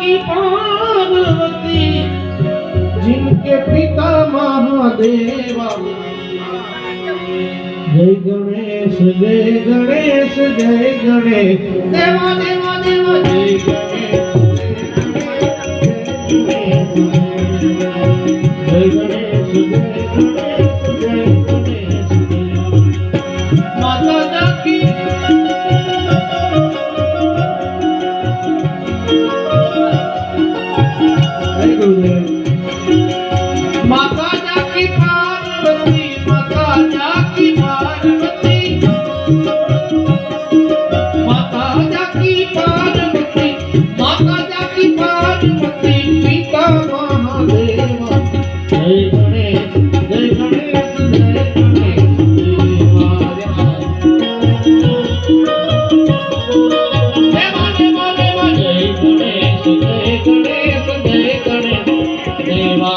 की पार्वती जिनके पिता महादेवा। जय गणेश जय गणेश जय गणेश देवा देवा देवा जय गणेश जय गणेश जय गणेश माता जाकी माता जाकी पार्वती माता जाकी पार्वती माता जाकी पार्वती माता जाकी पार्वती पिता महादेवा। जय गणेश जय गणेश जय गणेश देवा देवा देवा जय गणेश जय गणेश जय गणेश देवा।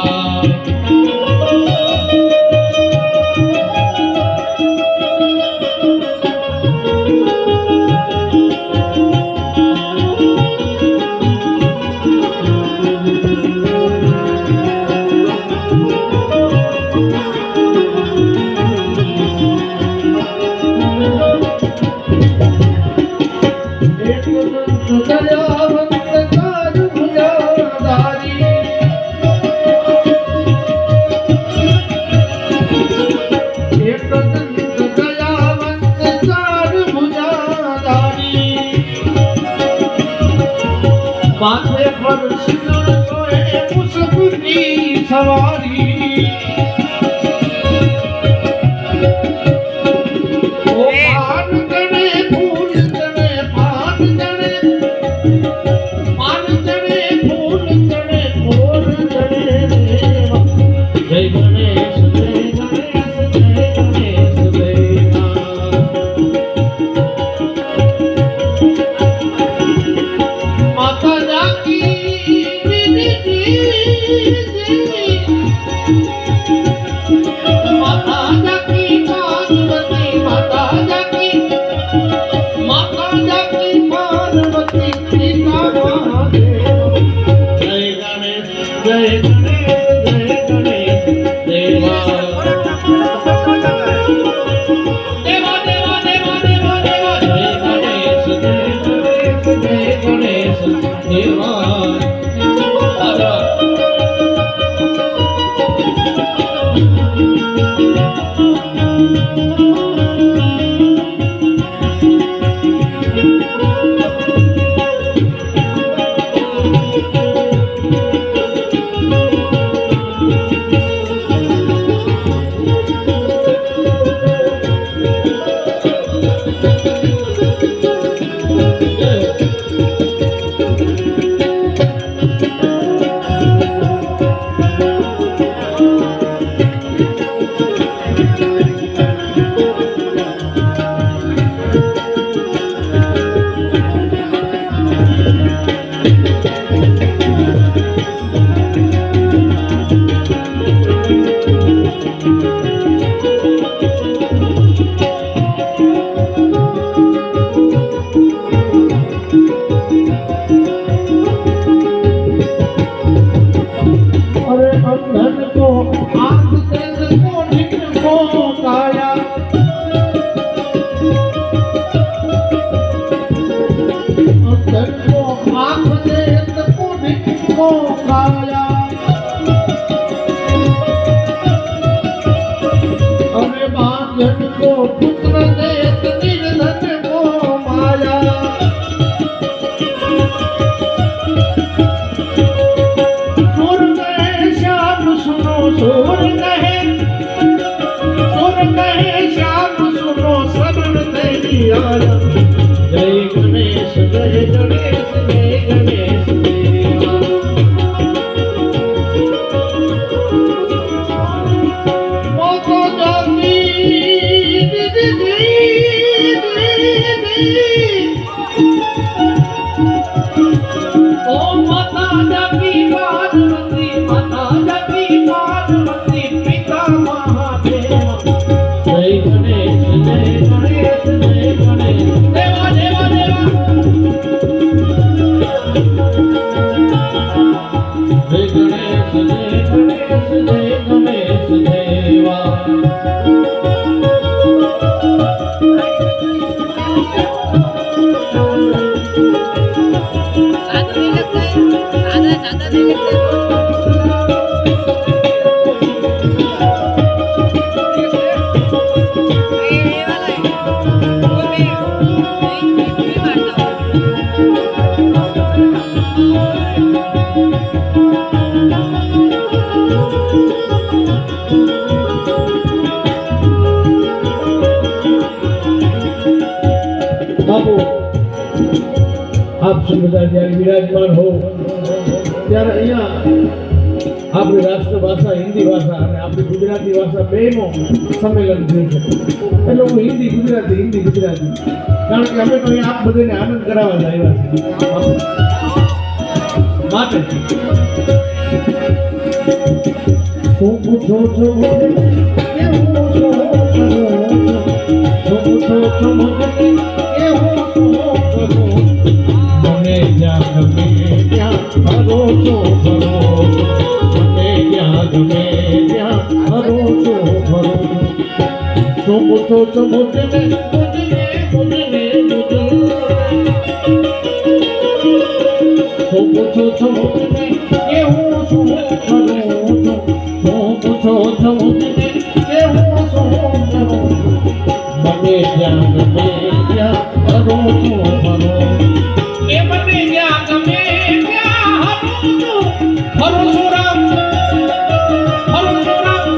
माथे पर सिंदूर सोए पुष्प की सवारी ओ पान चढ़े फूल चढ़े पान चढ़े फूल चढ़े मोर चढ़े देवा। जय गणेश जय गणेश जय गणेश देवा। माता जाकी माता जाकी पार्वती माता जाकी पार्वती पिता महादेव। जय गणेश जय गणेश जय गणेश देवा देवा देवा देवा देवा देवा जय गणेश जय गणेश जय गणेश देवा। जय गणेश जय गणेश जय गणेश देवा। माता जाकी ओ माता जाकी पार्वती माता जाकी पार्वती पिता महादेवा। जय गणेश जय गणेश जय गणेश देवा देवा देवा। लगता है, सादा सादा नहीं लगता। ये वाला है, वो मैं इसमें मारता हूँ। બાપુ આપ સૌ બધા જ્યારે વિરાજમાન હો ત્યારે અહીંયા આપણી રાષ્ટ્રભાષા હિન્દી ભાષા અને આપણી ગુજરાતી ભાષા બેનો સંમેલન થયું છે એટલે હું હિન્દી ગુજરાતી કારણ કે અમે તો અહીંયા આપ બધાને આનંદ કરાવવા જ આવ્યા છીએ માટે શું પૂછો છો મને જ્યાં ગમે ત્યાં ભરોસો ભરો મને જ્યાં ગમે ત્યાં ભરોસો ભરો શું પૂછો છો મુજને શું પૂછો છો મુજને કે હું શું કરું છું શું પૂછો છો મુજને કે હું શું કરું મને જ્યાં ગમે ત્યાં ભરોસો ભરો એ મને જ્યાં ગમે ત્યાં ભરોસો રામ ભરોસો રામ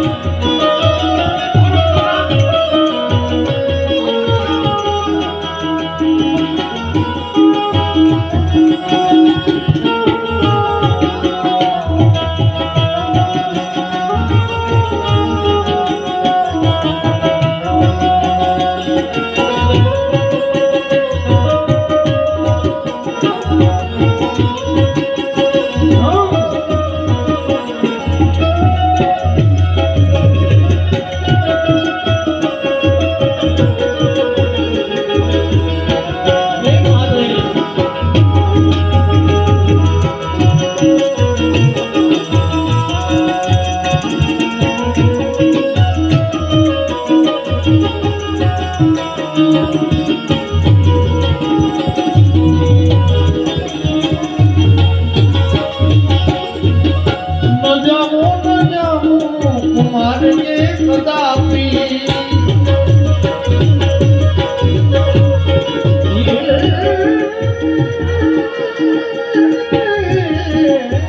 कुमार के कदापि